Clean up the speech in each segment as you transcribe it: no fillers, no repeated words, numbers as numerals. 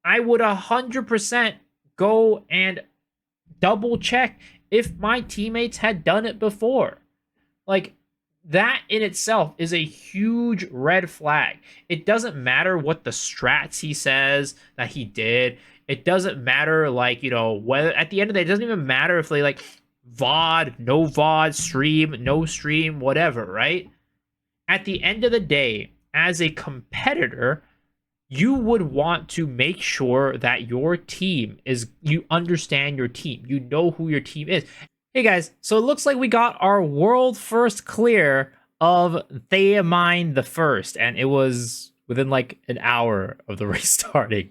I would 100% go and double check if my teammates had done it before. Like, that in itself is a huge red flag. It doesn't matter what the strats he says that he did. It doesn't matter, like, whether at the end of the day, it doesn't even matter if they like VOD, no VOD, stream, no stream, whatever, right? At the end of the day, as a competitor, you would want to make sure that your team is, you understand your team, you know who your team is. Hey guys, so it looks like we got our world first clear of Theamine the First, and it was within like an hour of the race starting.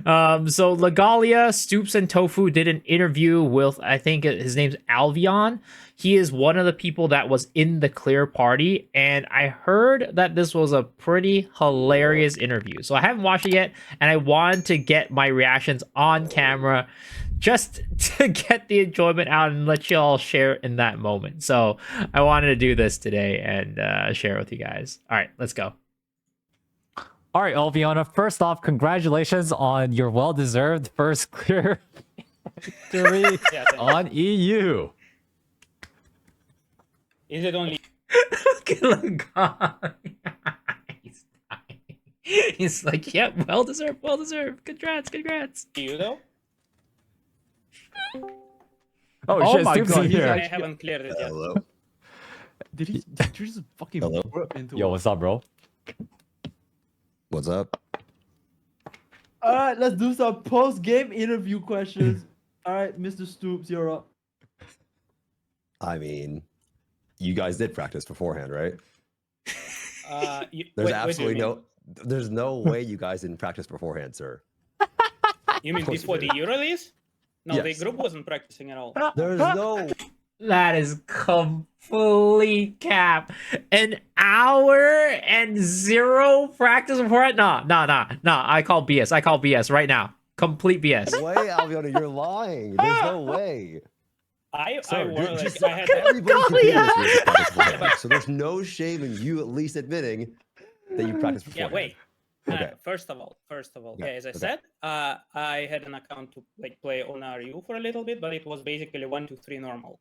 So Legalia, Stoops, and Tofu did an interview with, I think his name's Alvion. He is one of the people that was in the clear party, and I heard that this was a pretty hilarious interview. So I haven't watched it yet, and I wanted to get my reactions on camera just to get the enjoyment out and let you all share in that moment. So I wanted to do this today and share it with you guys. All right, let's go. All right, Alviona, first off, congratulations on your well-deserved first clear victory on EU. Is it only? Look at Lagan. He's dying. He's like, yep, well deserved, well deserved. Congrats. You though? Oh shit, my Stoops God, is he's here. I haven't cleared it yet. Hello. Did you just fucking whip into Yo, it? what's up, bro? What's up? All right, let's do some post-game interview questions. All right, Mr. Stoops, you're up. I mean, you guys did practice beforehand, right? There's absolutely there's no way you guys didn't practice beforehand, sir. You mean Of course before you the did. Euro release? No, the Yes. group wasn't practicing at all. There's no. That is complete cap. An hour and zero practice before it? Nah. I call BS. I call BS right now. Complete BS. way, Alviona, you're lying. There's no way. I Sir, were like, just I had everybody can do this with practice beforehand. So there's no shame in you at least admitting that you practiced yeah. beforehand. Wait. Okay. First of all, okay, as I okay. said, I had an account to like play on RU for a little bit, but it was basically 1 to 3 normal.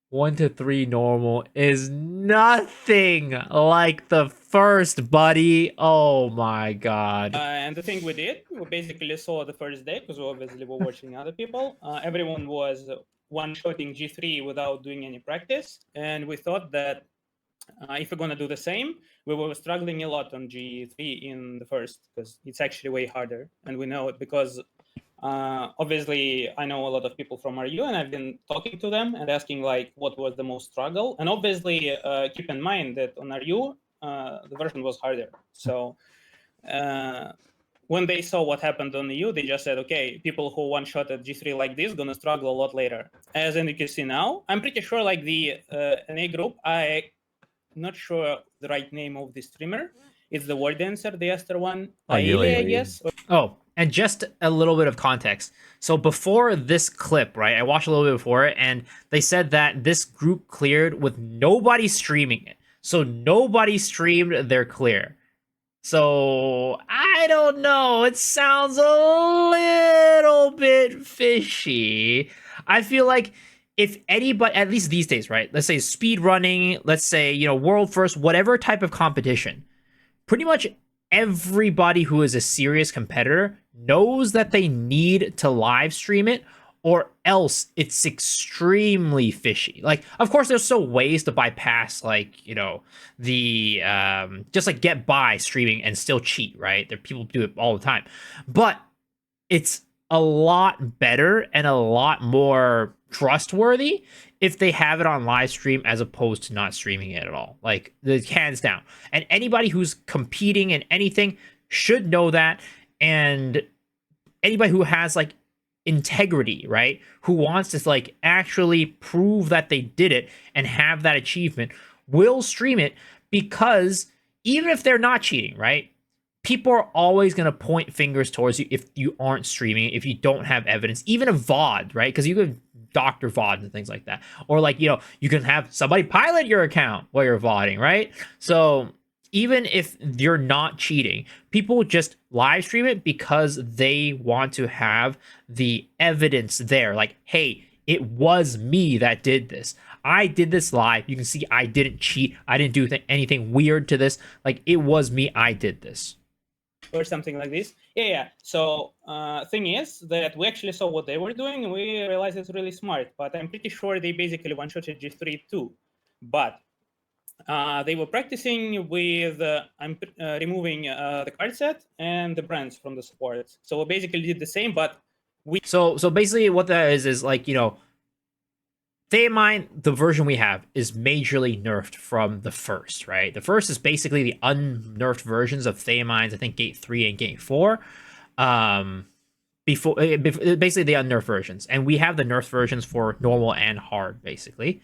1 to 3 normal is nothing like the first, buddy. Oh my god. And the thing we did, we basically saw the first day because we obviously were watching other people. Everyone was one-shotting G3 without doing any practice, and we thought that if we're gonna do the same, we were struggling a lot on G3 in the first because it's actually way harder, and we know it because obviously I know a lot of people from RU, and I've been talking to them and asking like what was the most struggle, and obviously keep in mind that on RU the version was harder. So when they saw what happened on EU, they just said, okay, people who one-shot at G3 like this gonna struggle a lot later. As you can see now, I'm pretty sure like the NA group, not sure the right name of the streamer. It's the word dancer, the Esther one. Ailey, I guess. Oh, and just a little bit of context. So before this clip, right, I watched a little bit before it, and they said that this group cleared with nobody streaming it. So nobody streamed their clear. So I don't know. It sounds a little bit fishy. I feel like if anybody, at least these days, right? Let's say speed running, let's say, world first, whatever type of competition, pretty much everybody who is a serious competitor knows that they need to live stream it, or else it's extremely fishy. Like, of course, there's still ways to bypass, like, the just like get by streaming and still cheat, right? There people do it all the time, but it's a lot better and a lot more trustworthy if they have it on live stream as opposed to not streaming it at all. Like, the hands down. And anybody who's competing in anything should know that. And anybody who has like integrity, right, who wants to like actually prove that they did it and have that achievement will stream it, because even if they're not cheating, right, people are always going to point fingers towards you if you aren't streaming, if you don't have evidence, even a VOD, right? Because you can doctor VODs and things like that. Or like, you can have somebody pilot your account while you're VODing, right? So even if you're not cheating, people just live stream it because they want to have the evidence there. Like, hey, it was me that did this. I did this live. You can see I didn't cheat. I didn't do anything weird to this. Like, it was me. I did this. Or something like this. Yeah. So thing is that we actually saw what they were doing, and we realized it's really smart. But I'm pretty sure they basically one-shotted G3 too. But they were practicing with removing the card set and the brands from the support. So we basically did the same, but So basically what that is like, you know, Theamine, the version we have, is majorly nerfed from the first, right? The first is basically the unnerfed versions of Theamines, I think Gate 3 and Gate 4. Before basically the unnerfed versions. And we have the nerfed versions for normal and hard, basically.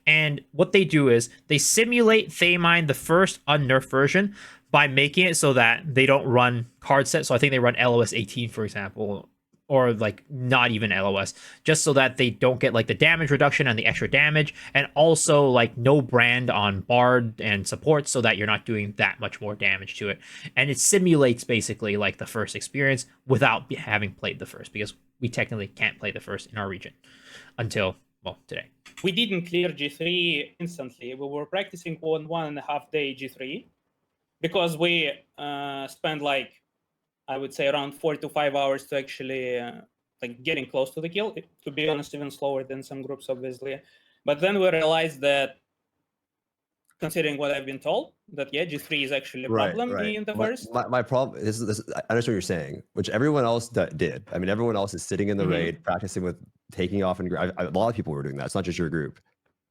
And what they do is they simulate Theamine, the first unnerfed version, by making it so that they don't run card set. So I think they run LOS 18, for example, or like not even LOS, just so that they don't get like the damage reduction and the extra damage, and also like no brand on Bard and support, so that you're not doing that much more damage to it. And it simulates basically like the first experience without having played the first, because we technically can't play the first in our region until, well, today. We didn't clear G3 instantly. We were practicing on 1.5 day G3 because we spent like, I would say around 4 to 5 hours to actually like getting close to the kill. To be honest, even slower than some groups, obviously. But then we realized that, considering what I've been told, that yeah, G3 is actually a problem in the first. My problem is this. I understand what you're saying, which everyone else did. I mean, everyone else is sitting in the raid, practicing with taking off, and a lot of people were doing that. It's not just your group.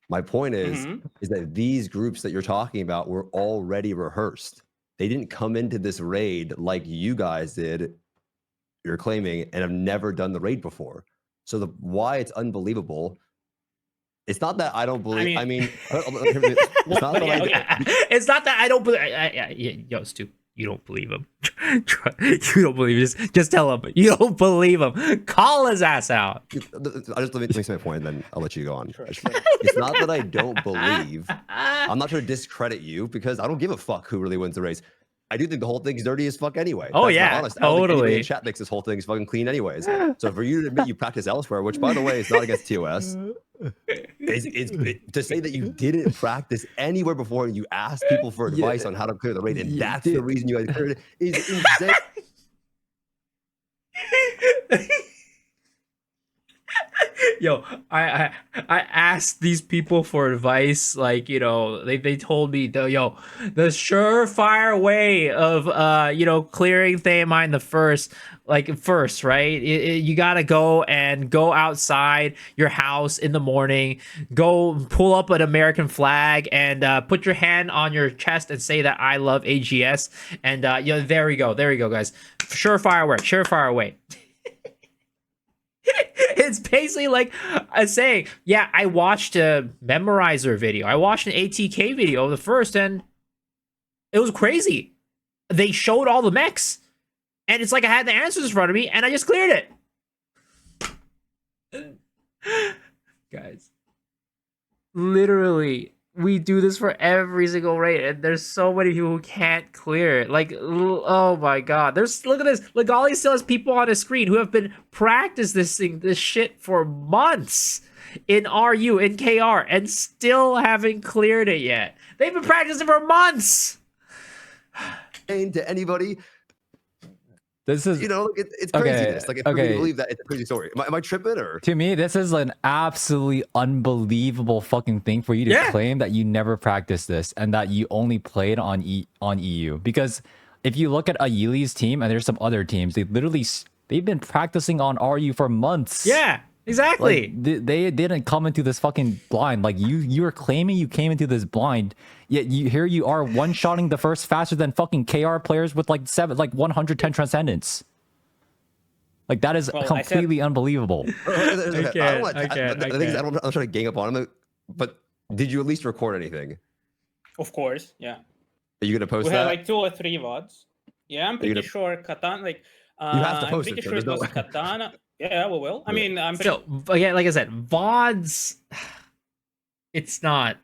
My point is that these groups that you're talking about were already rehearsed. They didn't come into this raid like you guys did, you're claiming, and have never done the raid before. So why it's unbelievable, it's not that I don't believe. I mean, it's not that it's not that I don't believe. Yo, Stu, you don't believe him. You don't believe him. Just tell him you don't believe him. Call his ass out. Let me say my point, and then I'll let you go on. Sure. It's not that I don't believe. I'm not trying to discredit you, because I don't give a fuck who really wins the race. I do think the whole thing's dirty as fuck anyway. Oh, That's yeah, honest. totally. In chat thinks this whole thing's fucking clean anyways. So for you to admit you practice elsewhere, which by the way is not against TOS, to say that you didn't practice anywhere before and you asked people for advice on how to clear the raid, and that's the reason you guys cleared it, is insane. Yo, I asked these people for advice. Like, you know, they told me the surefire way of clearing Theamine the first, right? You gotta go outside your house in the morning, go pull up an American flag and put your hand on your chest and say that I love AGS, and there we go, guys. Surefire way. It's basically like saying, yeah, I watched a memorizer video. I watched an ATK video of the first, and it was crazy. They showed all the mechs, and it's like I had the answers in front of me, and I just cleared it. Guys, literally, we do this for every single raid, and there's so many people who can't clear it. Like, oh my god. Look at this. Legali still has people on his screen who have been practiced this shit for months in RU, in KR, and still haven't cleared it yet. They've been practicing for months. To anybody, this is, it's craziness. Like, if you believe that, it's a crazy story. Am I tripping, or? To me, this is an absolutely unbelievable fucking thing for you to claim that you never practiced this and that you only played on EU. Because if you look at Ayili's team, and there's some other teams, they've been practicing on RU for months. Yeah, exactly. Like, they didn't come into this fucking blind. Like, you were claiming you came into this blind, yet here you are one-shotting the first faster than fucking KR players with like 110 transcendence. Like, that is completely unbelievable. I'm trying to gang up on him, but did you at least record anything? Of course, yeah. Are you gonna post we that? We had like 2 or 3 VODs. Yeah, I'm pretty sure Katana, like, you have to post I'm pretty sure it was Katana. Yeah, we will. I mean, I'm pretty... Still, again, like I said, VODs, it's not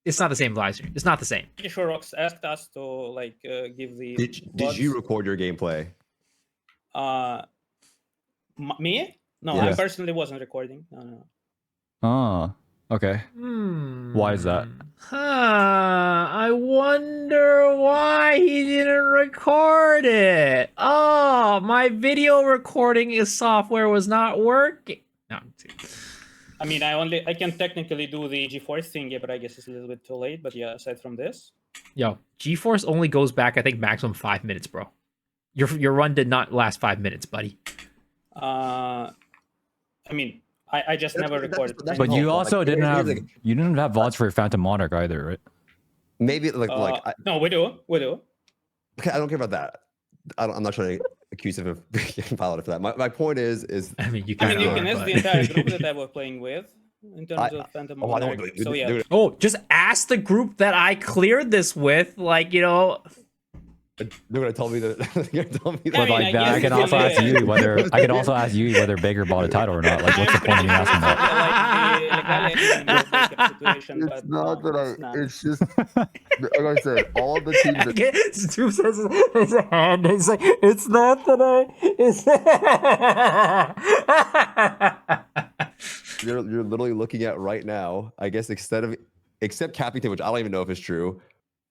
It's not the same live stream. It's not the same. Pretty sure Rox asked us to like give the. Did you record your gameplay? Me? No, Yeah. I personally wasn't recording. No. Oh, okay. Why is that? I wonder why he didn't record it. Oh, my video recording software was not working. No, I'm kidding. I mean, I can technically do the GeForce thingy, but I guess it's a little bit too late. But yeah, aside from this, Yo, GeForce only goes back, I think, maximum 5 minutes, bro. Your run did not last 5 minutes, buddy. I mean, I just never recorded. But you No, also like, didn't here's have the- you didn't have VODs for your Phantom Monarch either, right? Maybe No, we do. okay, I don't care about that. I'm not trying to accuse him of being violent for that. My point is I mean, you I kind mean, you of can ask the entire group that I was playing with in terms of Phantom oh, I Monarch. don't So yeah, Oh, just ask the group that I cleared this with, like, you know. they're gonna tell me that. They're gonna tell me I But mean, like I that, I guess can it's also ask really- you whether I could also ask you whether Baker bought a title or not. Like, what's the point of me asking that? Like the legality situation, It's but not no, that it's not. it's just like I said, all the teams that Stu says his hand is like, it's not that you're literally looking at right now. I guess except Cappington, which I don't even know if it's true,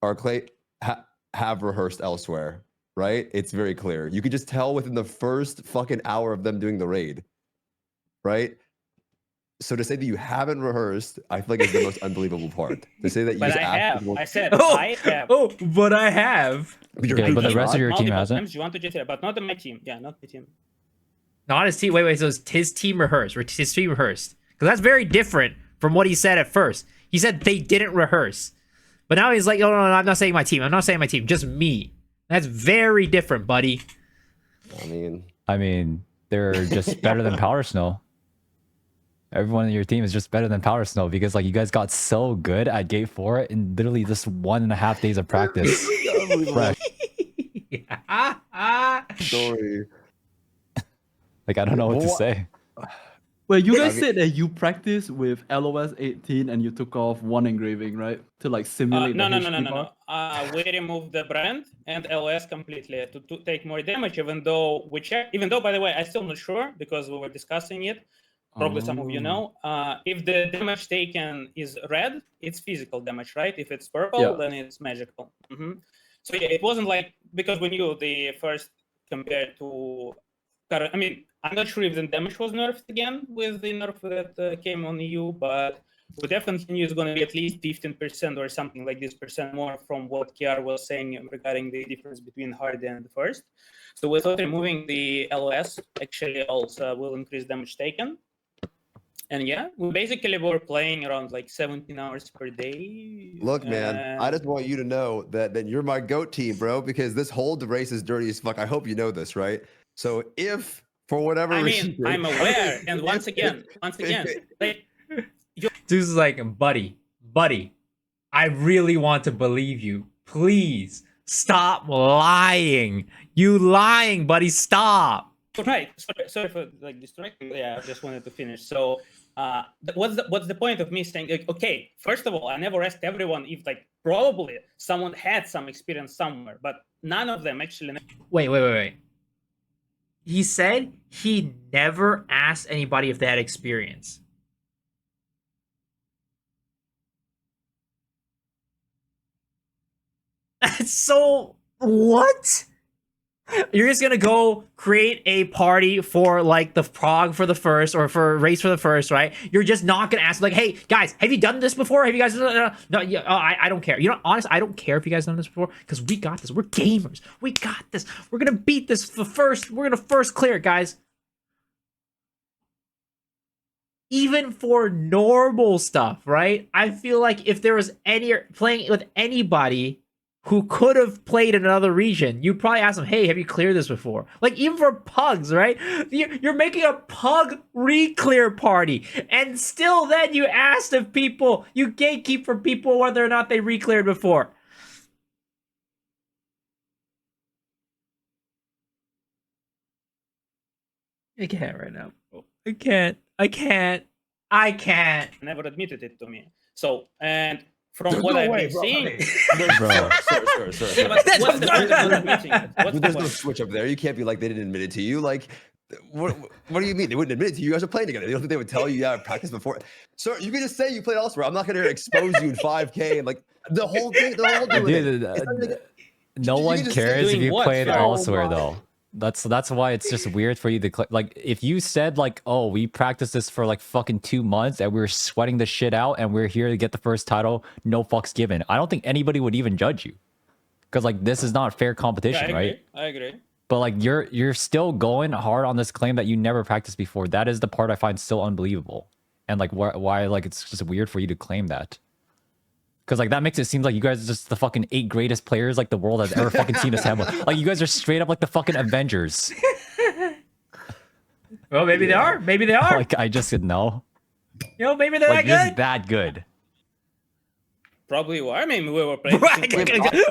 or Clay have rehearsed elsewhere. Right? It's very clear. You could just tell within the first fucking hour of them doing the raid. Right? So to say that you haven't rehearsed, I feel like is the most unbelievable part. To say that you But just I asked have. people- I said Oh, I have. oh, but I have. Your Okay, group but the does rest of not? your team Multiple hasn't. times you want to just but not on my team. Yeah, not my team. Not his team. Wait. So it's his team rehearsed. His team rehearsed. Because that's very different from what he said at first. He said they didn't rehearse. But now he's like, no, I'm not saying my team. I'm not saying my team. Just me. That's very different, buddy. I mean, They're just better than Power Snow. Everyone in your team is just better than Power Snow because like you guys got so good at Gate 4 in literally just 1.5 days of practice. Fresh. story. Like I don't know what to What? say. Well, you guys I mean- said that you practiced with LOS 18 and you took off one engraving, right? To like simulate No. the HP bar? We removed the brand and LOS completely to take more damage. Even though by the way, I'm still not sure because we were discussing it. Probably some of you know. If the damage taken is red, it's physical damage, right? If it's purple, Yeah. then it's magical. So yeah, it wasn't like because we knew the first compared to. I mean, I'm not sure if the damage was nerfed again with the nerf that came on EU, but we definitely knew it's going to be at least 15% or something like this percent more from what Kiar was saying regarding the difference between hard and the first. So we thought removing the LOS actually also will increase damage taken. And yeah, we basically were playing around like 17 hours per day. Look, man, I just want you to know that you're my GOAT team, bro, because this whole race is dirty as fuck. I hope you know this, right? So if for whatever I reason, mean, I'm aware. And once again, like, Zeus is like, buddy, I really want to believe you. Please stop lying. You lying, buddy. Stop. right. Sorry for like distracting. Yeah, I just wanted to finish. So, what's the point of me saying? Like, okay, first of all, I never asked everyone if like probably someone had some experience somewhere, but none of them actually. Wait. He said he never asked anybody if they had experience. So what? You're just gonna go create a party for like the prog for the first or for race for the first, right? You're just not gonna ask like, hey guys, have you done this before? Have you guys? No, yeah, I don't care. You know, honestly, I don't care if you guys done this before because we got this. We're gamers. We got this. We're gonna beat this for first. We're gonna first clear it, guys. Even for normal stuff, right? I feel like if there was any playing with anybody who could have played in another region, you'd probably ask them, hey, have you cleared this before? Like, even for pugs, right? You're making a pug re-clear party, and still then you asked if people, you gatekeep for people whether or not they re-cleared before. I can't right now. I can't. Never admitted it to me. So, and From There's what no I've way, been bro. seeing. Bro. Yeah, Sir. but what's the point of admitting it? What's the There's no point? switch up there. You can't be like they didn't admit it to you. Like, what do you mean? They wouldn't admit it to you. You guys are playing together. You don't think they would tell you, yeah, I practiced before? Sir, you can just say you played elsewhere. I'm not going to expose you in 5K and like the whole thing. They're all doing it. Dude, It's not even like- no you one can just say- cares if Doing you what, played sir? elsewhere Oh my. though. That's why it's just weird for you to like if you said like, oh, we practiced this for like fucking 2 months and we were sweating the shit out and we're here to get the first title, no fucks given. I don't think anybody would even judge you. Because like this is not fair Yeah, competition, right? I agree. But like you're still going hard on this claim that you never practiced before. That is the part I find still unbelievable. And like why like it's just weird for you to claim that. Because like that makes it seem like you guys are just the fucking 8 greatest players like the world has ever fucking seen assemble. Like you guys are straight up like the fucking Avengers. Well, maybe they are. Maybe they are. Like I just said no. You know, maybe they're Like that just good. that good. Probably were. I mean, we were playing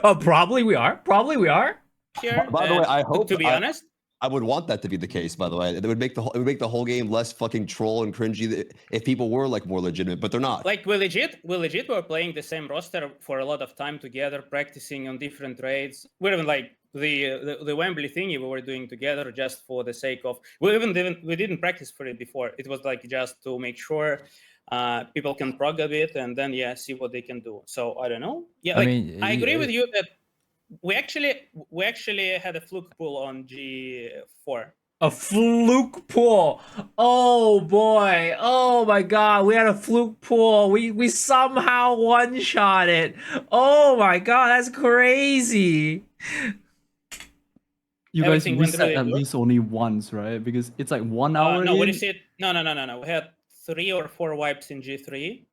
Oh, probably we are. Probably we are. here. By the way, and I hope to be honest, I would want that to be the case. By the way, it would make the whole game less fucking troll and cringy if people were like more legitimate, but they're not. like we legit were playing the same roster for a lot of time together, practicing on different raids. We even like the Wembley thingy we were doing together just for the sake of we didn't practice for it before. It was like just to make sure people can prog a bit and then see what they can do. So I don't know. Yeah, like, I agree with you that we actually had a fluke pull on G4. A fluke pull. Oh boy. Oh my god. We had a fluke pull. We somehow one-shot it. Oh my god, that's crazy. You guys Everything went reset really at good. least only once, right? Because it's like 1 hour. No, what in. is it? No. We had 3 or 4 wipes in G3.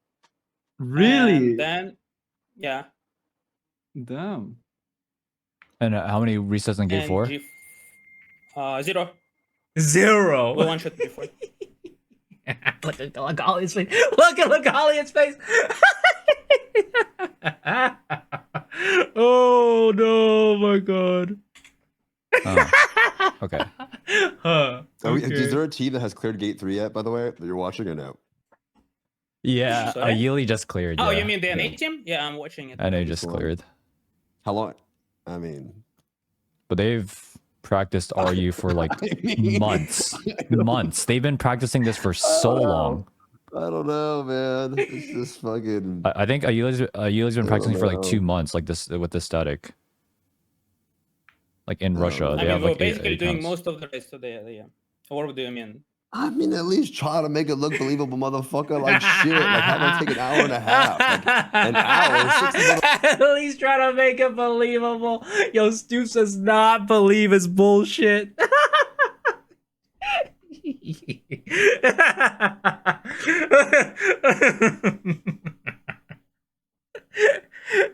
Really? And then, yeah. Damn. And how many resets in game And 4? 0. 0. We one shot before. Look Ollie's face. Look Ollie's face. Oh no, my god. Oh, okay. Is there a team that has cleared gate 3 yet? By the way, that you're watching or no? Yeah, Sorry? Ayili just cleared. Oh, yeah. you mean the NA team? Yeah, I'm watching it. NA just Cool. cleared. How long? I mean, But they've practiced RU for like months. Months. They've been practicing this for so long. I don't know, man. It's just fucking. I think Ayili's been practicing for like know. 2 months, like this with this static. Like in Russia, I they mean, have we're like basically eight doing accounts. most of the rest today. Yeah. Or what do you mean? I mean, at least try to make it look believable, motherfucker. Like shit. Like how about take an hour and a half? Like, an hour, 60 minutes. At least try to make it believable. Yo, Stoops does not believe his bullshit.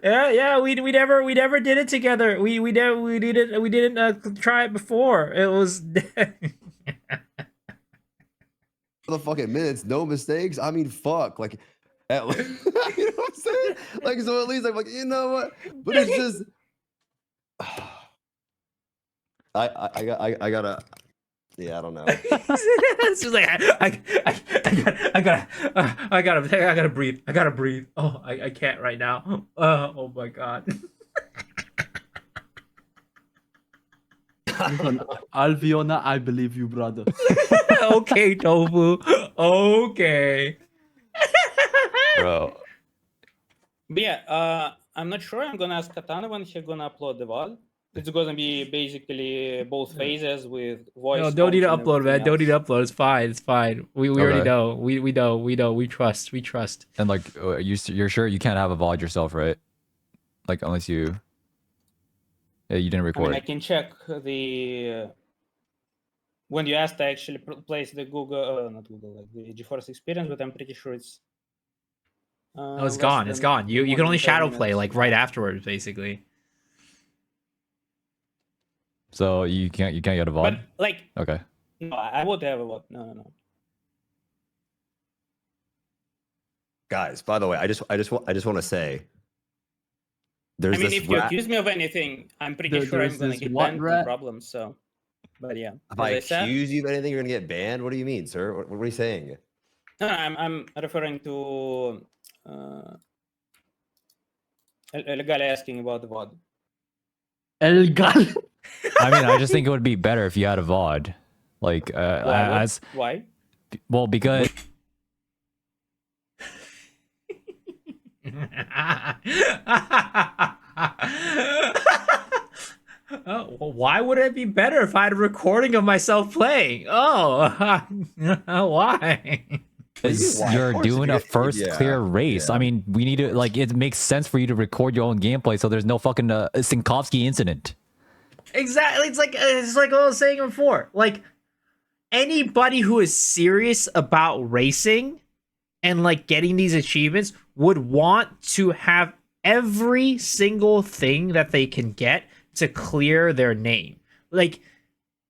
Yeah, we never did it together. We didn't try it before. It was Motherfucking minutes, no mistakes. I mean, fuck. Like, you know what I'm saying? Like, so at least I'm like, you know what? But it's just, I gotta. Yeah, I don't know. it's just like I gotta breathe. I gotta breathe. Oh, I can't right now. Oh my god. Listen, Alviona, I believe you, brother. Okay, Tofu. Okay. Bro. But yeah, I'm not sure. I'm gonna ask Katana when he's gonna upload the VOD. It's gonna be basically both phases with voice. No, don't need to comms and upload, man. everything Don't need to else. upload. It's fine. It's fine. We already Okay. know. We know. We trust. We trust. And like you're sure you can't have a VOD yourself, right? Like unless you you didn't I record. mean, I can check the when you asked, I actually placed the Google, not Google, like the GeForce experience, but I'm pretty sure it's. Oh, it's less gone. It's than gone. You more can only than 10 shadow play minutes. like right afterwards, basically. So you can't get a VOD? But like, Okay. no, I would have a what? No. Guys, by the way, I just want to say, there's I mean, this if you rat. accuse me of anything, I'm pretty sure there's I'm gonna this get what banned. No rat? problem. So, but yeah, If as I I said, accuse you of anything, you're gonna get banned. What do you mean, sir? What are you saying? no, I'm referring to El Gal asking about the VOD. El Gal. I mean, I just think it would be better if you had a VOD. Like, Why? well, because Oh, well, why would it be better if I had a recording of myself playing? Oh, why? Why? you're Of course, doing if a you- first yeah, clear race. yeah. I mean, we need to, like, it makes sense for you to record your own gameplay so there's no fucking Sinkovsky incident. Exactly. It's like what I was saying before. Like anybody who is serious about racing and like getting these achievements would want to have every single thing that they can get to clear their name. Like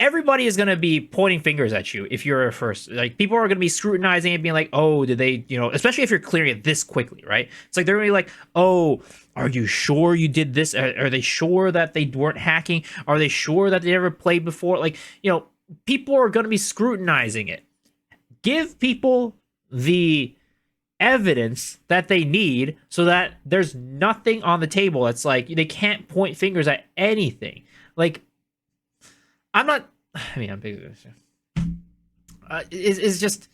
everybody is going to be pointing fingers at you if you're a first. Like people are going to be scrutinizing it, being like, "Oh, did they?" You know, especially if you're clearing it this quickly, right? It's like they're going to be like, "Oh, are you sure you did this? Are they sure that they weren't hacking? Are they sure that they never played before?" Like, you know, people are going to be scrutinizing it. Give people the evidence that they need so that there's nothing on the table that's like they can't point fingers at anything. Like I'm not. I mean, I'm big. It's just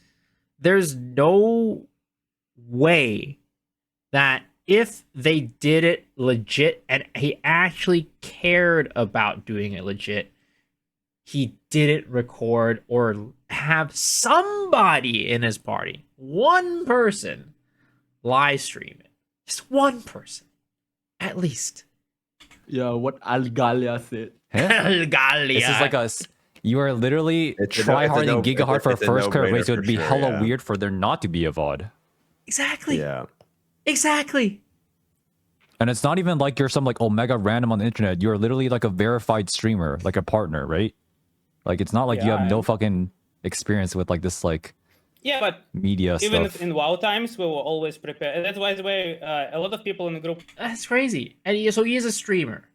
there's no way that if they did it legit and he actually cared about doing it legit, he didn't record or have somebody in his party, one person, live stream it. Just one person, at least. Yeah, what Algalia said. Galia. This is like you are literally try-harding Giga hard for a first clear race. It would be hella weird for there not to be a VOD. Exactly. Yeah. Exactly. And it's not even like you're some like Omega random on the internet. You're literally like a verified streamer, like a partner, right? Like it's not like you have no fucking experience with like this like but media even stuff. in WoW times, we were always prepared. That's why the way a lot of people in the group. That's crazy. And so he is a streamer.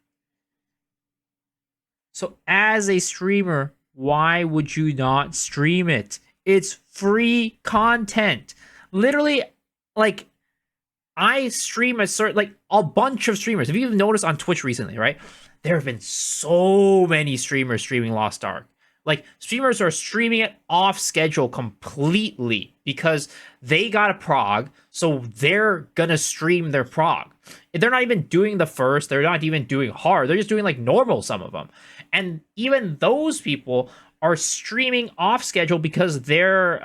So as a streamer, why would you not stream it? It's free content. Literally, like I stream a bunch of streamers. If you've noticed on Twitch recently, right? There have been so many streamers streaming Lost Ark. Like streamers are streaming it off schedule completely because they got a prog, so they're gonna stream their prog. They're not even doing the first, they're not even doing hard, they're just doing like normal, some of them. And even those people are streaming off schedule because their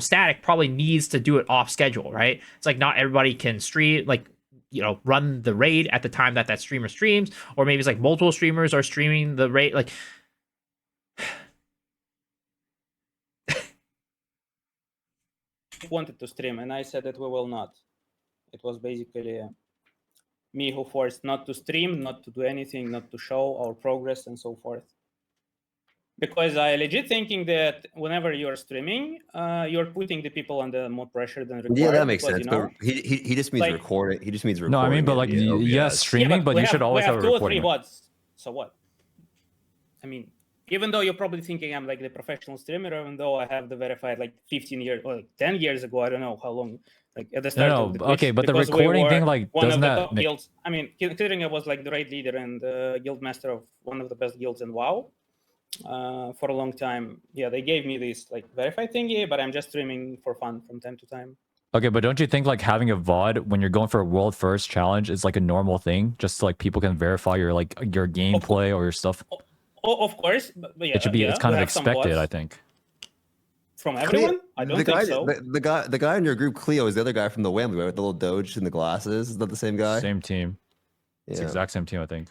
static probably needs to do it off schedule, right? It's like not everybody can stream, like, you know, run the raid at the time that that streamer streams, or maybe it's like multiple streamers are streaming the raid. Like wanted to stream, and I said that we will not. It was basically me who forced not to stream, not to do anything, not to show our progress and so forth. Because I legit thinking that whenever you're streaming, you're putting the people under more pressure than required. Yeah, that makes because, sense. You know, But he just means like, recording. He just means recording. No, I mean, but like, yes, streaming, but you should always have a 2 or 3 recording. VODs. So what? I mean, even though you're probably thinking I'm like the professional streamer, even though I have the verified like 15 years or like 10 years ago, I don't know how long, like at the start of the Twitch, okay, but the because we recording were thing, like, one of doesn't the that top guilds. I mean, considering I was like the raid leader and guild master of one of the best guilds in WoW for a long time. Yeah, they gave me this like verified thingy, but I'm just streaming for fun from time to time. Okay, but don't you think like having a VOD when you're going for a world first challenge is like a normal thing, just so like people can verify your like your gameplay or your stuff? Oh, of course, but yeah, It should be. It's kind of expected, I think. From everyone, I don't think so. The guy in your group, Cleo, is the other guy from the Wembley, right? With the little Doge and the glasses. Is that the same guy? Same team. It's Yeah. the exact same team, I think.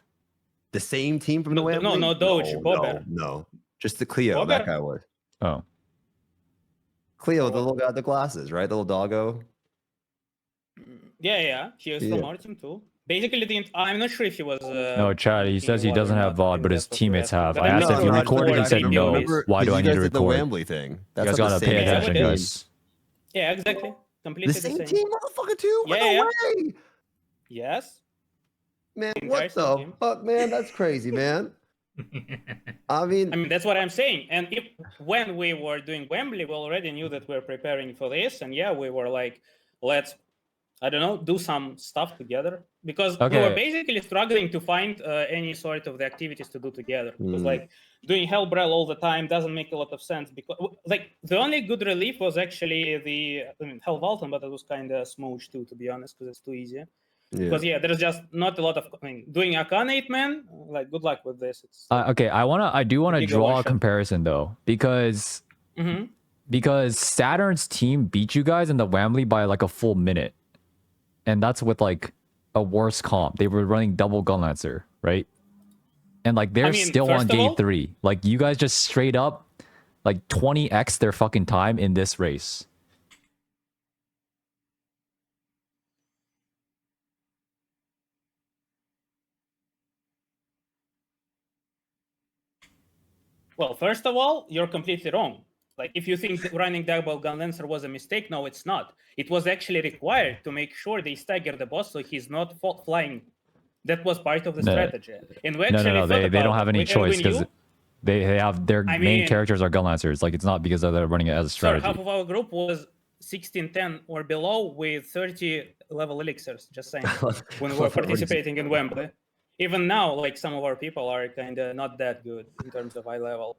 The same team from the No, Wembley? no, Doge, Bobber. No. Just the Cleo, Bobber. that guy was. Oh, Cleo, the little guy with the glasses, right? The little doggo. Yeah, he was from our team too. Basically, I'm not sure if he was. no, Chad. He says he doesn't have VOD, but his teammates have. But I asked if you know recorded. He said no. Why do I need to The record? Wembley thing. You guys gotta pay attention, guys. Yeah, exactly. Completely The same team, motherfucker, too? Yeah, No yeah. way! Yes. Man, The what entire the team. fuck, man? That's crazy, man. I mean, That's what I'm saying. And when we were doing Wembley, we already knew that we were preparing for this, and yeah, we were like, let's I don't know, do some stuff together, because we were basically struggling to find any sort of the activities to do together. Because like doing Hellbrail all the time doesn't make a lot of sense. Because like the only good relief was actually the Hell Vaulton, but it was kind of smooch too, to be honest, because it's too easy. Because there's just not a lot of doing Arcanate, man. Like good luck with this. It's okay, I do want to draw a comparison though, because because Saturn's team beat you guys in the Wembley by like a full minute. And that's with like a worse comp. They were running double Gunlancer, right? And like they're still on gate 3. Like you guys just straight up like 20x their fucking time in this race. Well, first of all, you're completely wrong. Like, if you think running double Gunlancer was a mistake, no, it's not. It was actually required to make sure they stagger the boss so he's not flying. That was part of the strategy. And we actually no, they don't have any choice because they have their main characters are Gunlancers. Like, it's not because they're running it as a strategy. Half of our group was 1610 or below with 30 level elixirs, just saying, when we were participating in Wembley. Even now, like, some of our people are kind of not that good in terms of eye level.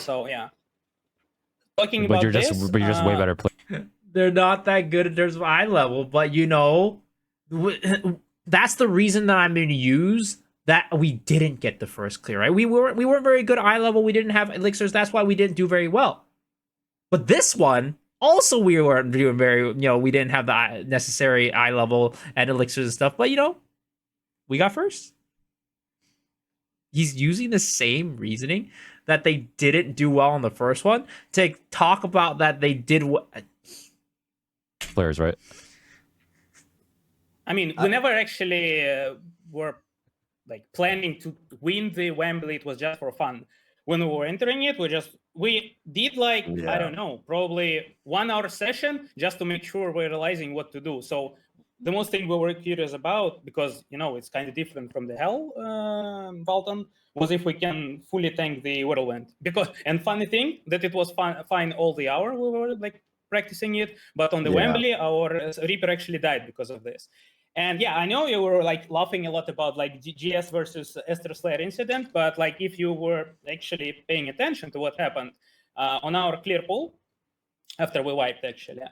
So, yeah. Talking about you're just way better player. They're not that good in terms of eye level, but you know, that's the reason that I'm going to use that we didn't get the first clear, right? We weren't very good eye level. We didn't have elixirs. That's why we didn't do very well. But this one, also we weren't doing very, we didn't have the necessary eye level and elixirs and stuff. But, we got first. He's using the same reasoning that they didn't do well on the first one to talk about that they did players, right? I mean, we never actually were like planning to win the Wembley. It was just for fun. When we were entering it, we did like, I don't know, probably 1 hour session just to make sure we're realizing what to do. So the most thing we were curious about, because, it's kind of different from the Hell Vaulton, was if we can fully tank the Whirlwind. And funny thing, that it was fine all the hour we were like practicing it, but on the Wembley, our Reaper actually died because of this. And yeah, I know you were like laughing a lot about like GS versus Esther Slayer incident, but like if you were actually paying attention to what happened on our clear pool, after we wiped, actually,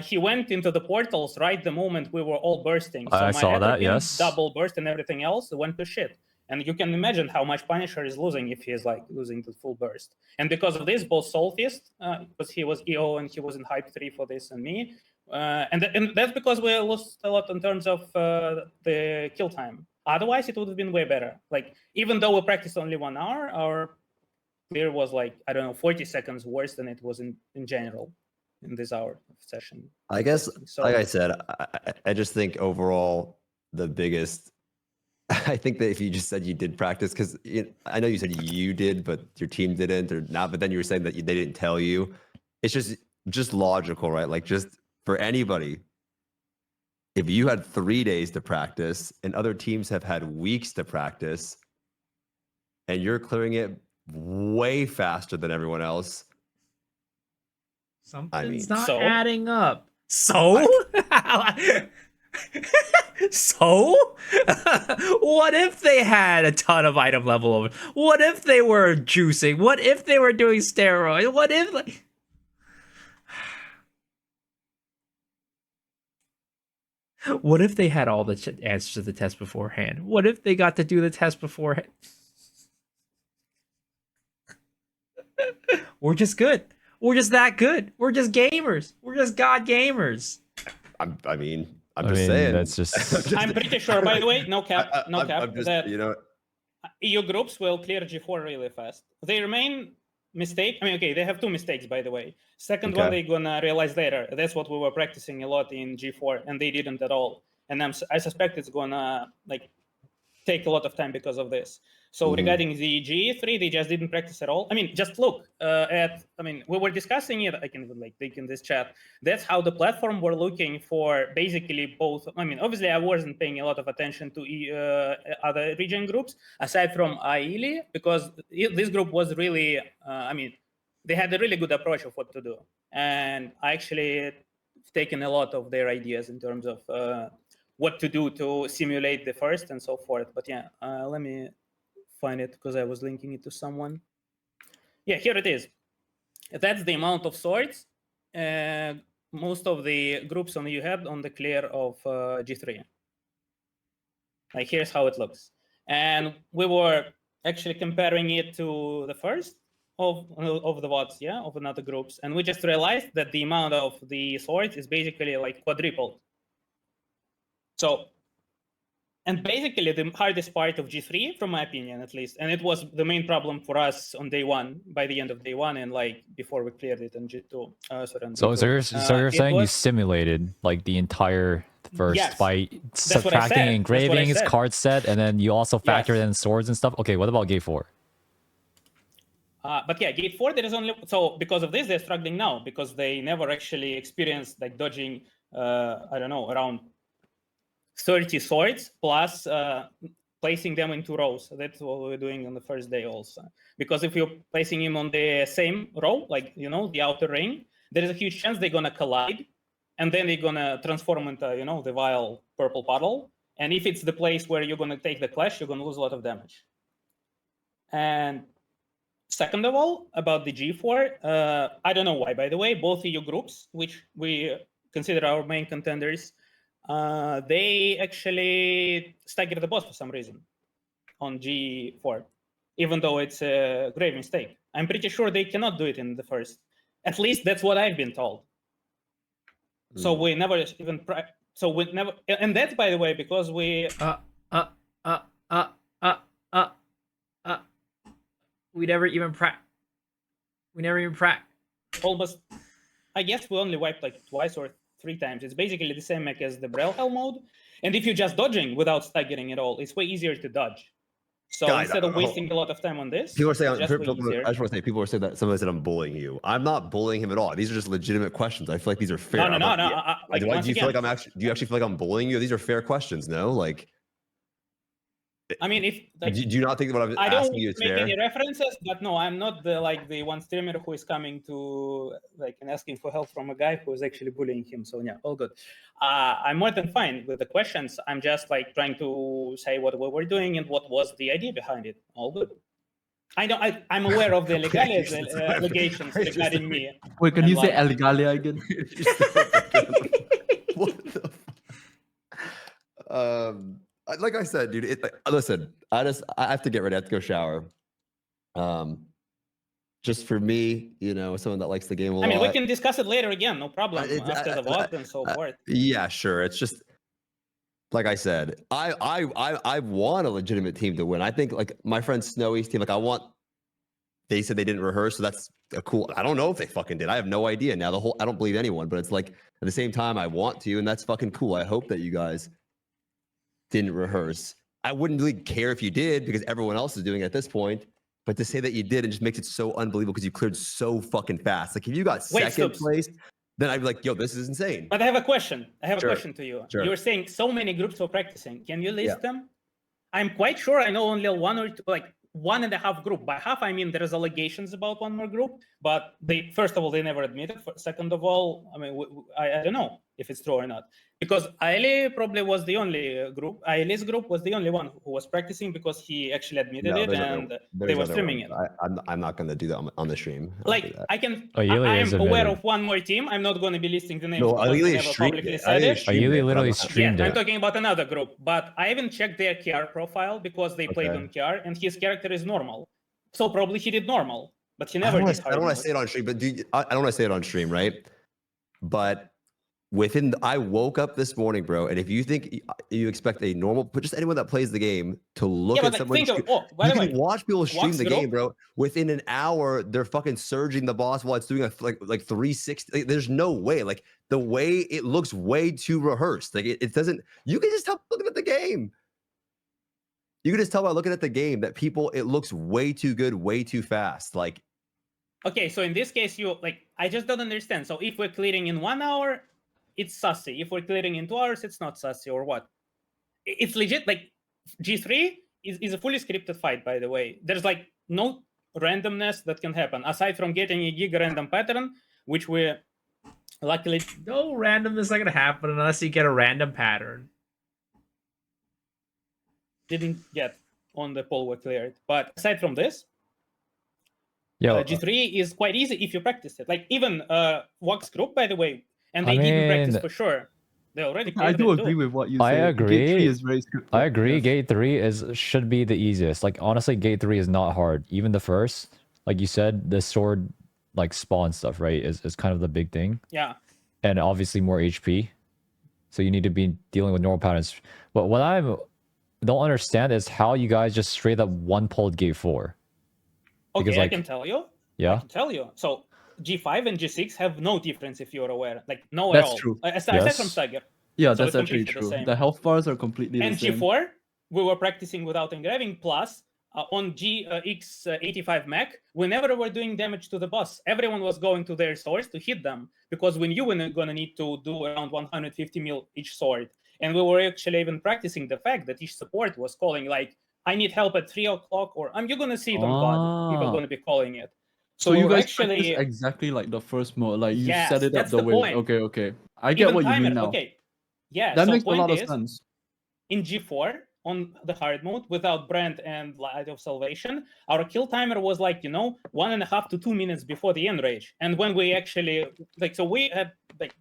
he went into the portals right the moment we were all bursting. So I saw that, yes. Double burst and everything else went to shit. And you can imagine how much Punisher is losing if he is like losing the full burst. And because of this, both Soulfist, because he was EO and he was in Hype 3 for this, and me. And that's because we lost a lot in terms of the kill time. Otherwise, it would have been way better. Like, even though we practiced only 1 hour, our clear was like, I don't know, 40 seconds worse than it was in general in this hour of session. I guess, like I said, I just think overall the biggest, I think that if you just said you did practice, because I know you said you did, but your team didn't or not, but then you were saying that they didn't tell you. It's just logical, right? Like, just for anybody, if you had 3 days to practice and other teams have had weeks to practice and you're clearing it way faster than everyone else, something's not adding up. So? So? What if they had a ton of item level over? What if they were juicing? What if they were doing steroids? What if... What if they had all the answers to the test beforehand? What if they got to do the test beforehand? We're just good. We're just that good. We're just gamers. We're just god gamers. I'm just saying. That's just. I'm pretty sure. By the way, no cap. Just, that EU groups will clear G4 really fast. Their main mistake. They have 2 mistakes, by the way. Second one, they're gonna realize later. That's what we were practicing a lot in G4, and they didn't at all. And I suspect it's gonna take a lot of time because of this. So regarding the G3, they just didn't practice at all. Just look we were discussing it. I can even take in this chat. That's how the platform were looking for basically both. Obviously I wasn't paying a lot of attention to other region groups aside from AILI, because this group was really, they had a really good approach of what to do. And I actually taken a lot of their ideas in terms of what to do to simulate the first and so forth. But yeah, let me find it because I was linking it to someone. Yeah, here it is. That's the amount of swords most of the groups on you had on the clear of G3. Like here's how it looks. And we were actually comparing it to the first of the VODs, yeah, of another groups. And we just realized that the amount of the swords is basically like quadrupled. So, and basically the hardest part of G3, from my opinion at least, and it was the main problem for us on day one, by the end of day one, and like before we cleared it on G2. So you're saying you simulated like the entire first by subtracting engravings, card set, and then you also factored in swords and stuff? Okay, what about Gate 4? But yeah, Gate 4, there is only... So because of this, they're struggling now, because they never actually experienced like dodging, I don't know, around 30 swords plus placing them in 2 rows. So that's what we're doing on the first day also. Because if you're placing him on the same row, like, you know, the outer ring, there is a huge chance they're going to collide. And then they're going to transform into, you know, the vile purple puddle. And if it's the place where you're going to take the clash, you're going to lose a lot of damage. And second of all, about the G4, I don't know why, by the way, both EU groups, which we consider our main contenders, they actually staggered the boss for some reason on G4, even though it's a grave mistake. I'm pretty sure they cannot do it in the first. At least that's what I've been told. So we never even and that's, by the way, because we we never even almost, I guess we only wiped like twice or 3 times. It's basically the same mech as the Brelhel mode. And if you're just dodging without staggering at all, it's way easier to dodge. So guys, instead of wasting a lot of time on this, people are saying, I just want to say, people are saying that somebody said I'm bullying you. I'm not bullying him at all. These are just legitimate questions. I feel like these are fair. No. Do you feel like I'm actually? Do you actually feel like I'm bullying you? These are fair questions. No, like. I mean, if like, do you not think that what I'm asking you is fair? I don't make any references, but no, I'm not the one streamer who is coming to like and asking for help from a guy who is actually bullying him. So yeah, all good. I'm more than fine with the questions. I'm just like trying to say what we were doing and what was the idea behind it. All good. I know I'm aware of the allegations regarding me. Wait, can you say Allegalia again? What the? Like I said, dude. Listen, I have to get ready. I have to go shower. Just for me, you know, someone that likes the game a lot. I mean, we can discuss it later again. No problem. After the VOD and so forth. Yeah, sure. It's just like I said. I want a legitimate team to win. I think like my friend Snowy's team. Like I want. They said they didn't rehearse, so that's a cool. I don't know if they fucking did. I have no idea now. I don't believe anyone, but it's like at the same time I want to, and that's fucking cool. I hope that you guys didn't rehearse. I wouldn't really care if you did because everyone else is doing it at this point. But to say that you did, it just makes it so unbelievable because you cleared so fucking fast. Like if you got second place, then I'd be like, yo, this is insane. But I have a question. I have a question to you. Sure. You're saying so many groups were practicing. Can you list them? I'm quite sure I know only 1 or 2, like 1.5 group. By half, I mean there's allegations about 1 more group, but they, first of all, they never admitted. Second of all, I mean, I don't know if it's true or not. Because Ailey probably was the only group. Ailey's group was the only one who was practicing because he actually admitted it and they were streaming it. I'm not going to do that on the stream. Like I can, I am aware of 1 more team. I'm not going to be listing the names. No, Ailey streamed it. Ailey literally streamed it. I'm talking about another group, but I haven't checked their KR profile because they played on KR and his character is normal. So probably he did normal, but he never did. I don't want to say it on stream, but I don't want to say it on stream, right? But I woke up this morning, bro, and if you think you expect a normal, but just anyone that plays the game to look at someone, you can watch people stream the game, bro. Within an hour, they're fucking surging the boss while it's doing a like 360. Like, there's no way. Like the way it looks way too rehearsed. Like it doesn't. You can just tell looking at the game. You can just tell by looking at the game that it looks way too good, way too fast. Like, okay, so in this case, I just don't understand. So if we're clearing in 1 hour, it's sussy. If we're clearing in 2 hours, it's not sussy, or what? It's legit. Like G3 is a fully scripted fight, by the way. There's like no randomness that can happen aside from getting a gig random pattern, which we Luckily, No randomness is not gonna happen unless you get a random pattern. didn't get on the poll were cleared. But aside from this, Yo, G3 is quite easy if you practice it. Like even Wax group, by the way, and I they didn't practice mean, for sure. They already I cleared do it agree too. with what you I say. Gate 3 agree. is very scripted. I agree. Yes. Gate 3 should be the easiest. Like honestly, Gate 3 is not hard. Even the first, like you said, the sword like spawn stuff, right? Is kind of the big thing. Yeah. And obviously more HP. So you need to be dealing with normal patterns. But what I don't understand is how you guys just straight up one pulled Gate 4. Okay, Because, I like- can tell you. I Yeah. can tell you. So G5 and G6 have no difference if you're aware. Like no at That's all. true. Aside from Yes. Stagger. Yeah, So that's it's actually completely the true. same. The health bars are completely And the same. G4, we were practicing without engraving. Plus, on GX85 Mac, whenever we're doing damage to the boss, everyone was going to their swords to hit them because we knew we were going to need to do around 150 mil each sword. And we were actually even practicing the fact that each support was calling like, I need help at 3 o'clock, or you're going to see it on VOD. People are going to be calling it. So you we're guys actually practice exactly like the first mode, like you Yes, set it up that's the the way. point. Okay, okay. I get even what you timer. mean now. Okay, yeah. That so makes a point lot of is, sense. in G4 on the hard mode without Brand and Light of Salvation, our kill timer was like 1.5 to 2 minutes before the end rage. And when we actually so we had like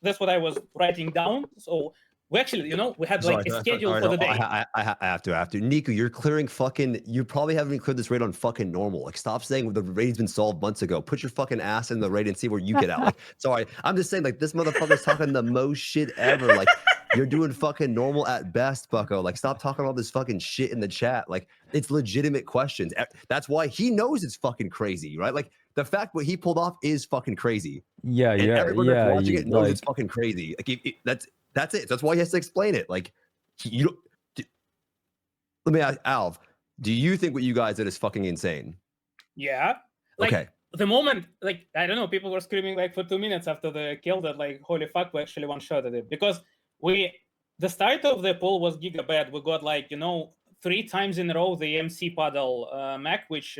that's what I was writing down. So we actually we had like a schedule for the day. I have to. Niku, you're clearing fucking. You probably haven't even cleared this raid on fucking normal. Like, stop saying the raid's been solved months ago. Put your fucking ass in the raid and see where you get out. Like, sorry, I'm just saying, like, this motherfucker's talking the most shit ever. Like, you're doing fucking normal at best, Bucko. Like, stop talking all this fucking shit in the chat. Like, it's legitimate questions. That's why he knows it's fucking crazy, right? Like, the fact what he pulled off is fucking crazy. Yeah, And yeah, everyone that's yeah. watching it knows like, it's fucking crazy. Like, that's it. That's why he has to explain it. Like, you don't. Let me ask Alv. Do you think what you guys did is fucking insane? Yeah. Like, Okay. the moment, like, I don't know, people were screaming like for 2 minutes after the kill that, like, holy fuck, we actually one-shotted it. Because the start of the poll was giga bad. We got like, 3 times in a row the MC paddle Mac, which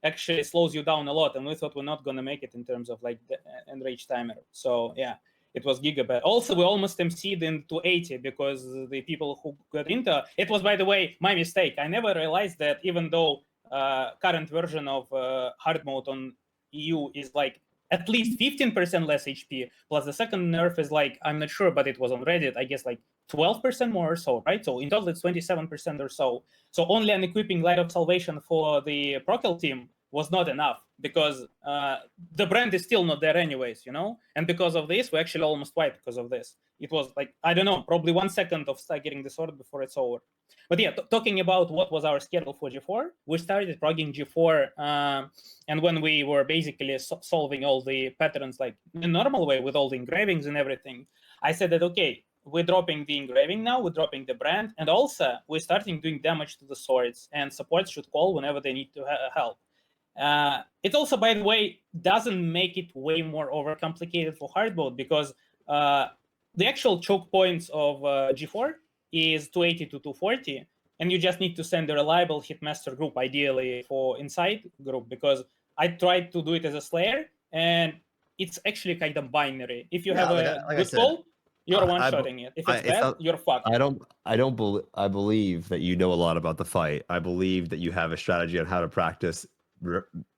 actually slows you down a lot. And we thought we're not going to make it in terms of like the enrage timer. So yeah, it was giga bad. Also, we almost MC'd into 80 because the people who got into it was, by the way, my mistake. I never realized that even though current version of hard mode on EU is like at least 15% less HP, plus the second nerf is like, I'm not sure, but it was on Reddit, I guess like 12% more or so, right? So in total it's 27% or so. So only an equipping Light of Salvation for the Procel team was not enough because the brand is still not there anyways, And because of this, we actually almost wiped because of this. It was like, I don't know, probably 1 second of getting the sword before it's over. But yeah, talking about what was our schedule for G4, we started progging G4, and when we were basically solving all the patterns like the normal way with all the engravings and everything, I said that, okay, we're dropping the engraving now, we're dropping the brand, and also we're starting doing damage to the swords, and supports should call whenever they need to help. It also, by the way, doesn't make it way more overcomplicated for hard mode because the actual choke points of G4 is 280 to 240, and you just need to send a reliable hitmaster group, ideally for inside group, because I tried to do it as a slayer, and it's actually kind of binary. If you have a good call, you're one-shotting it. If it's bad, you're fucked. I believe that you know a lot about the fight. I believe that you have a strategy on how to practice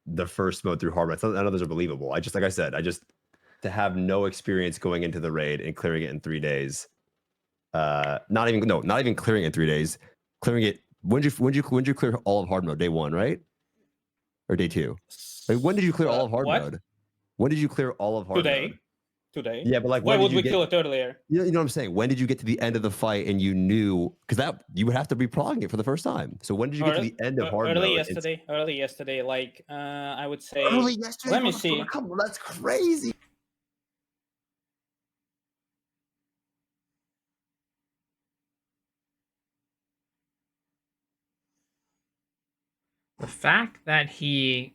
the first mode through hard mode. None of those are believable. Like I said, to have no experience going into the raid and clearing it in 3 days. Not even clearing it in 3 days. Clearing it. When did you clear all of hard mode? Day 1, right? Or day 2? Like, when did you clear all of hard mode? When did you clear all of hard mode? Today. Yeah, but like, why would we kill it earlier? You know what I'm saying? When did you get to the end of the fight and you knew, because that you would have to be progging it for the first time. So when did you get to the end of hard mode? Early yesterday, like I would say. Early yesterday. Let me see. Come on, that's crazy. The fact that he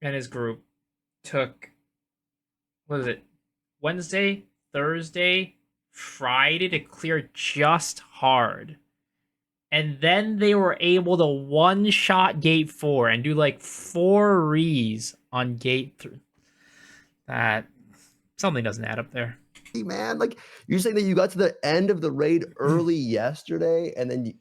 and his group took, what is it, Wednesday, Thursday, Friday to clear just hard. And then they were able to one-shot Gate 4 and do like 4 rees on Gate 3. Something doesn't add up there. Man, like you're saying that you got to the end of the raid early yesterday, and then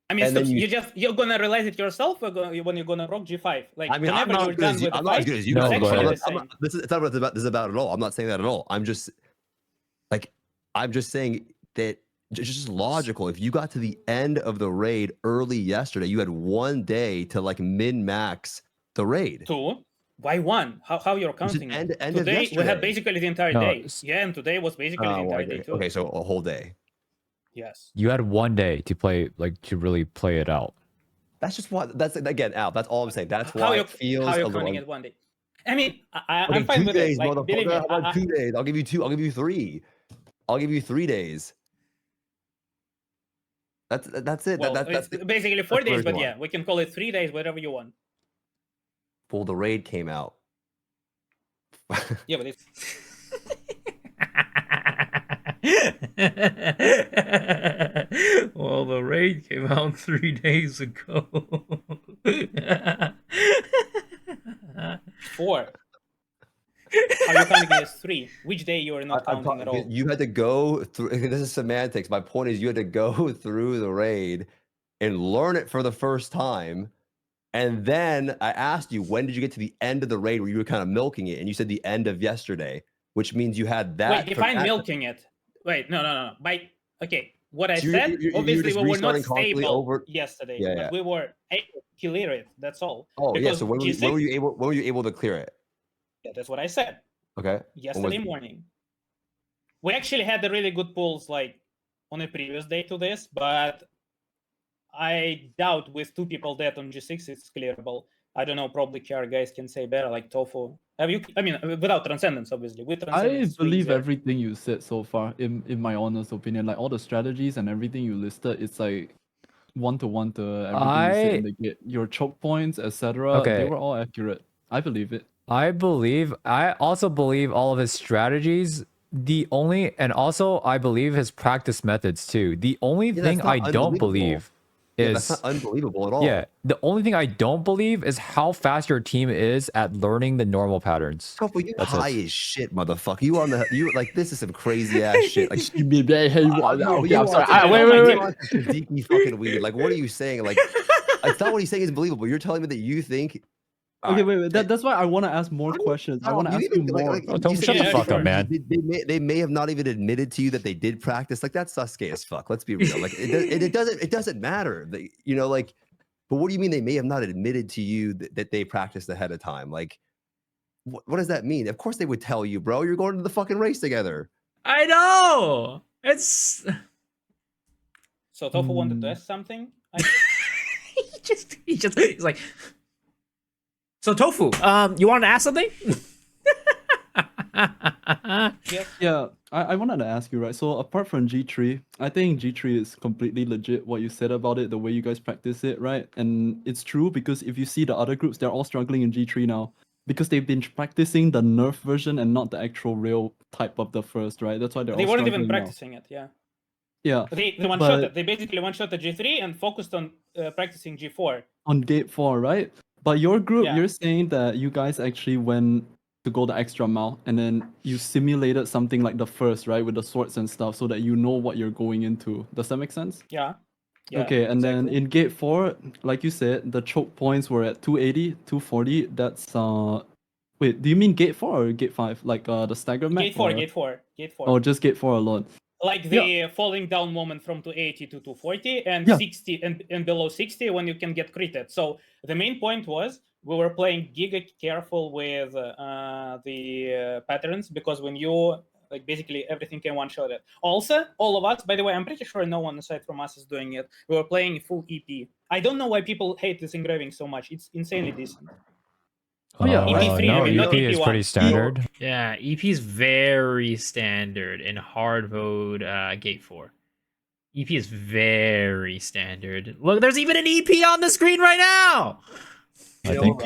I mean, and then you're gonna realize it yourself when you're gonna rock G5. Like, I mean, I'm whenever not, you're as good done as you, with the I'm not as fight, good as you No, guys. it's but- actually the I'm same. not, it's not about this is about at all. I'm not saying that at all. I'm just saying that it's just logical. If you got to the end of the raid early yesterday, you had one day to like min max the raid. 2. Why 1? How you're counting end it? of Today we yesterday. had basically the entire No, day. Yeah, and today was basically the entire day too. Okay, so a whole day. Yes. You had one day to play, like to really play it out. That's just why. That's again, Al. That's all I'm saying. That's How why you're it feels how a you're little. counting it 1 day? I mean, I'm Okay, fine 2 with days, it. Like, believe me, motherfucker. How about 2 days? I'll give you 2. I'll give you 3. I'll give you 3 days. That's it. well, That's it's basically 4 that's the days, but reason yeah, we can call it 3 days, whatever you want. well, the raid came out. Yeah, but it's Well, the raid came out 3 days ago. 4. How you counting it as 3? Which day you are not counting at all? You had to go through. This is semantics. My point is, you had to go through the raid and learn it for the first time. And then I asked you, when did you get to the end of the raid where you were kind of milking it? And you said the end of yesterday, which means you had that. Wait, define milking it. Wait, no. Okay, what I So said, you're obviously just we were not restarting constantly stable yesterday, Yeah, but yeah. we were able to clear it. That's all. Oh yeah. Because So when G6 were you able? When were you able to clear it? Yeah, that's what I said. Okay. Yesterday morning. We actually had the really good pulls like on a previous day to this, but I doubt with 2 people dead on G6 it's clearable. I don't know, probably KR guys can say better, like Tofu. Have you? I mean, without Transcendence, obviously. With I Transcendence, believe there. everything you said so far. In my honest opinion, like all the strategies and everything you listed, it's like one to everything you said in the gate. Your choke points, etc. They Okay. were all accurate. I believe it. I also believe all of his strategies. And also I believe his practice methods too. The only thing I don't believe that's is not unbelievable at all. yeah. The only thing I don't believe is how fast your team is at learning the normal patterns. Tofu, you That's high it. as shit, motherfucker. You like this is some crazy ass shit. Like You mean, hey, what? you- Okay, you I'm sorry. want- Wait. you want some Tzatziki fucking weed. Like, what are you saying? Like, it's not what he's saying is believable. You're telling me that you think. Okay, wait. That's why I want to ask more questions. I want to ask you more. Oh, Tofu, shut the fuck up, man. They may have not even admitted to you that they did practice. Like that's Sasuke as fuck. Let's be real. Like it doesn't matter. Like, but what do you mean they may have not admitted to you that they practiced ahead of time? Like, what does that mean? Of course they would tell you, bro. You're going to the fucking race together. I know. It's So Tofu wanted to ask something. he's like. So Tofu, you wanted to ask something? Yeah, I wanted to ask you, right? So apart from G3, I think G3 is completely legit what you said about it, the way you guys practice it, right? And it's true because if you see the other groups, they're all struggling in G3 now because they've been practicing the nerf version and not the actual real type of the first, right? That's why They all weren't even struggling now. practicing it, yeah. Yeah, They one-shotted. They basically one-shotted G3 and focused on practicing G4. on gate 4, right? But your group, Yeah. you're saying that you guys actually went to go the extra mile and then you simulated something like the first, right? With the swords and stuff so that you know what you're going into. Does that make sense? Yeah. Okay, and then in gate 4, like you said, the choke points were at 280, 240. That's wait, do you mean gate 4 or gate 5? Like the stagger map? Gate 4. Oh, just gate 4 alone. Like the falling down moment from 280 to 240 and 60 and below 60 when you can get critted. So the main point was we were playing giga careful with the patterns because when you like basically everything can one-shot it. Also, all of us, by the way, I'm pretty sure no one aside from us is doing it. We were playing full EP. I don't know why people hate this engraving so much. It's insanely decent. Oh, yeah, EP3, no, I mean, not EP is EP1. pretty standard. Yeah, EP is very standard in hard mode gate 4. EP is very standard. Look, there's even an EP on the screen right now. I think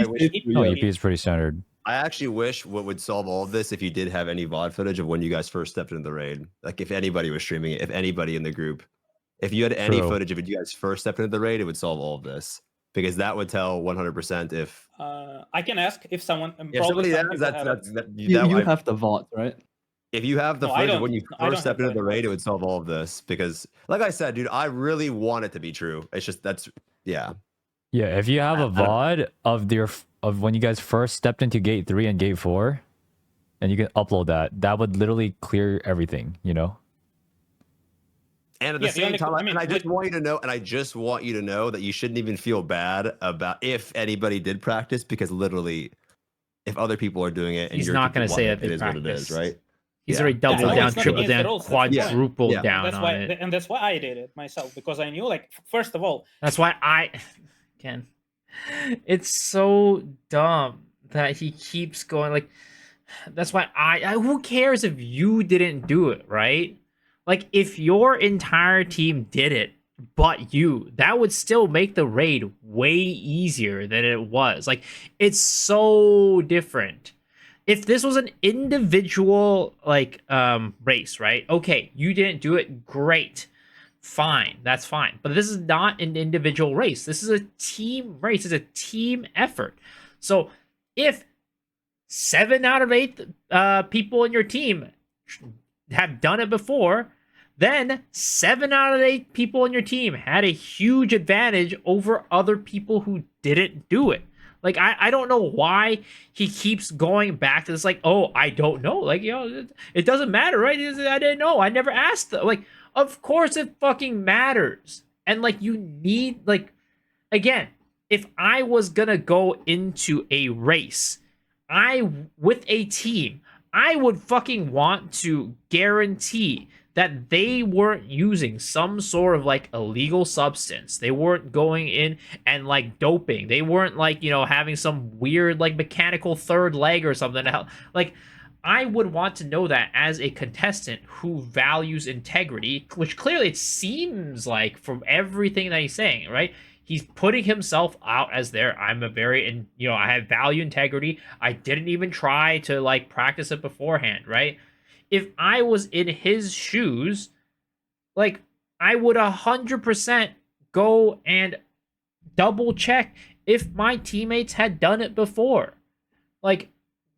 no, EP is pretty standard. I actually wish what would solve all of this if you did have any VOD footage of when you guys first stepped into the raid. Like if anybody was streaming it, if anybody in the group, if you had any footage of it, you guys first stepped into the raid, it would solve all of this. Because that would tell 100% if I can ask if someone. if somebody has You have the VOD, right? If you have the No, I footage of don't- when you I don't first stepped have into the footage. raid, it would solve all of this. Because, like I said, dude, I really want it to be true. It's just yeah. Yeah, if you have a VOD of when you guys first stepped into gate 3 and gate 4, and you can upload that would literally clear everything, you know? And at the Yeah, same time, I mean, I just want you to know, that you shouldn't even feel bad about if anybody did practice, because literally, if other people are doing it, and He's you're not going to say that it they is what it is, practiced. right? He's Yeah. already doubled no, down, it's not tripled against the down, rules, that's the point. quadrupled Yeah. down That's on why, it. and that's why I did it myself, because I knew, like, first of all, That's why Ken, it's so dumb that he keeps going, like, that's why who cares if you didn't do it, right? Like, if your entire team did it but you, that would still make the raid way easier than it was. Like, it's so different. If this was an individual, like, race, right? Okay, you didn't do it, great, fine, that's fine. But this is not an individual race. This is a team race. It's a team effort. So if 7 out of 8 people in your team have done it before, then 7 out of 8 people in your team had a huge advantage over other people who didn't do it. Like, I don't know why he keeps going back to this, like, oh, I don't know. Like, you know, it doesn't matter, right? I didn't know. I never asked. Like, of course it fucking matters. And, like, you need, like, again, if I was gonna go into a race, with a team, I would fucking want to guarantee that they weren't using some sort of, like, illegal substance. They weren't going in and, like, doping. They weren't, like, you know, having some weird, like, mechanical third leg or something. Like, I would want to know that as a contestant who values integrity, which clearly it seems like from everything that he's saying, right? He's putting himself out as there. I'm a very, you know, I have value integrity. I didn't even try to, like, practice it beforehand, right? If I was in his shoes, like, I would 100% go and double check if my teammates had done it before. Like,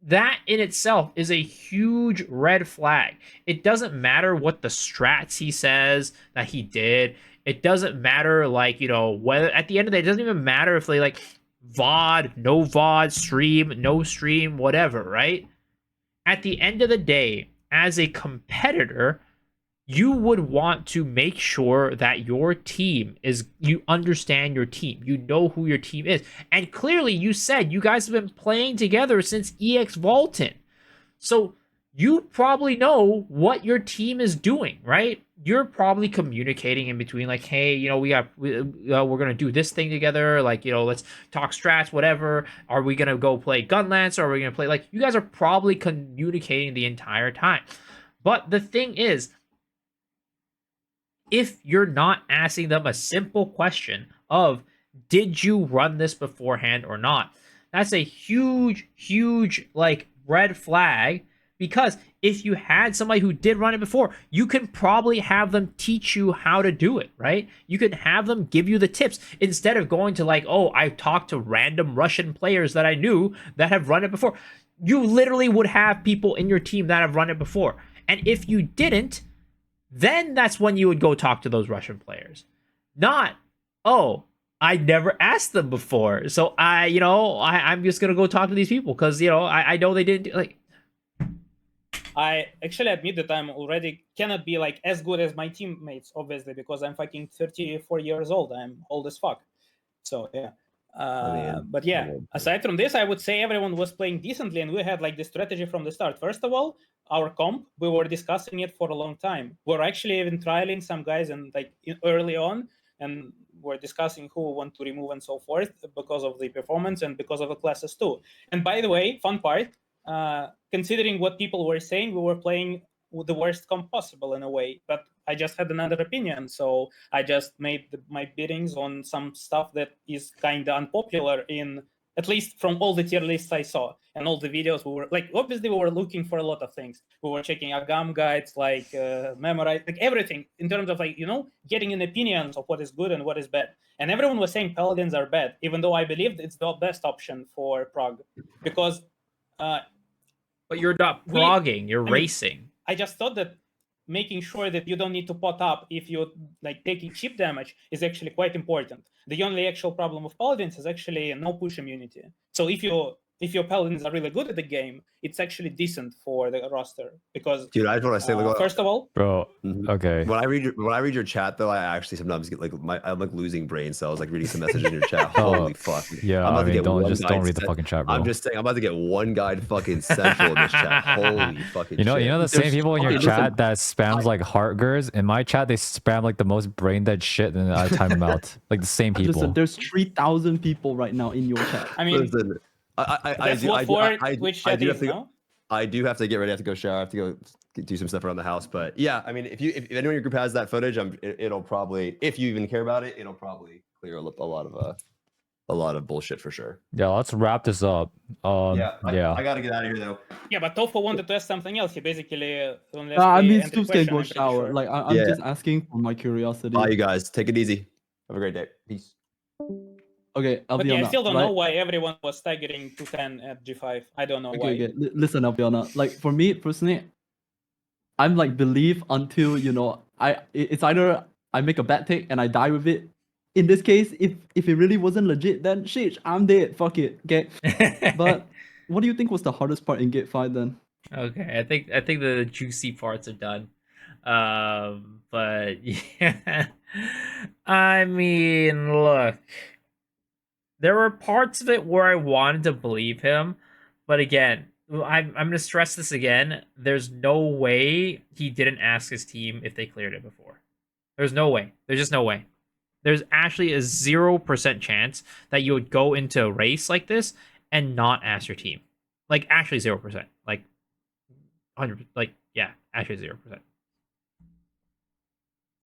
that in itself is a huge red flag. It doesn't matter what the strats he says that he did. It doesn't matter, like, you know, whether at the end of the day, it doesn't even matter if they, like, VOD, no VOD, stream, no stream, whatever, right? At the end of the day, as a competitor, you would want to make sure that your team is, you understand your team, you know who your team is. And clearly you said you guys have been playing together since EX Vaulton. So you probably know what your team is doing, right? You're probably communicating in between, like, hey, you know, we're gonna do this thing together, like, you know, let's talk strats, whatever. Are we gonna go play Gunlance, or are we gonna play, like, you guys are probably communicating the entire time. But the thing is, if you're not asking them a simple question of, did you run this beforehand or not, that's a huge, like, red flag. Because if you had somebody who did run it before, you can probably have them teach you how to do it, right? You can have them give you the tips instead of going to, like, oh, I talked to random Russian players that I knew that have run it before. You literally would have people in your team that have run it before. And if you didn't, then that's when you would go talk to those Russian players. Not, oh, I never asked them before, so I'm just gonna go talk to these people because, you know, I know they didn't do, like. I actually admit that I'm already cannot be, like, as good as my teammates, obviously, because I'm fucking 34 years old. I'm old as fuck. So yeah. But yeah, aside from this, I would say everyone was playing decently, and we had, like, the strategy from the start. First of all, our comp, we were discussing it for a long time. We're actually even trialing some guys, and, like, early on, and we're discussing who we want to remove and so forth because of the performance and because of the classes too. And by the way, fun part, considering what people were saying, we were playing with the worst comp possible in a way, but I just had another opinion, so I just made my biddings on some stuff that is kind of unpopular, in at least from all the tier lists I saw and all the videos. We were, like, obviously we were looking for a lot of things. We were checking Agam guides, like, memorize, like, everything in terms of, like, you know, getting an opinions of what is good and what is bad. And everyone was saying Paladins are bad, even though I believed it's the best option for Prague, because but you're not progging, you're racing. I just thought that making sure that you don't need to pot up if you're like taking chip damage is actually quite important. The only actual problem of paladins is actually no push immunity. So if your paladins are really good at the game, it's actually decent for the roster because Dude, I just want to say, first of all, Bro, okay. When I read your chat though, I actually sometimes get like I'm like losing brain cells like reading some messages in your chat. Holy fuck! Yeah, I'm about to get don't one don't guide read the fucking chat, bro. I'm just saying, I'm about to get one guide fucking central in this chat. Holy fucking you know shit! the same There's- people in your okay, chat listen, that spams like heart gers. In my chat, they spam like the most brain dead shit, and I time them out. Like the same people. Listen, there's 3,000 people right now in your chat. I mean, Listen, I that's what Twitch chat is, no? I do have to get ready. I have to go shower. I have to go do some stuff around the house. But yeah, I mean, if anyone in your group has that footage, it'll probably, if you even care about it, it'll probably clear a lot of bullshit for sure. Yeah, let's wrap this up. I Yeah. gotta get out of here though. Yeah, but Tofu wanted to ask something else. He basically only I asked the mean, ended Stoops can question, go I'm pretty shower. sure. Like, I'm Yeah. just asking for my curiosity. Bye, you guys. Take it easy. Have a great day. Peace. Okay, But yeah, I Albiona, still don't like, know why everyone was staggering to 10 at G5. I don't know why. Okay. Listen, Albiona. Like, for me personally, I'm like believe until it's either I make a bad take and I die with it. In this case, if it really wasn't legit, then shit, I'm dead. Fuck it. Okay. But what do you think was the hardest part in Gate 5 then? Okay, I think the juicy parts are done. But yeah. I mean, look. There were parts of it where I wanted to believe him, but again, I'm going to stress this again. There's no way he didn't ask his team if they cleared it before. There's no way. There's just no way. There's actually a 0% chance that you would go into a race like this and not ask your team. Like, actually 0%. Like, 100%. Like, yeah, actually 0%.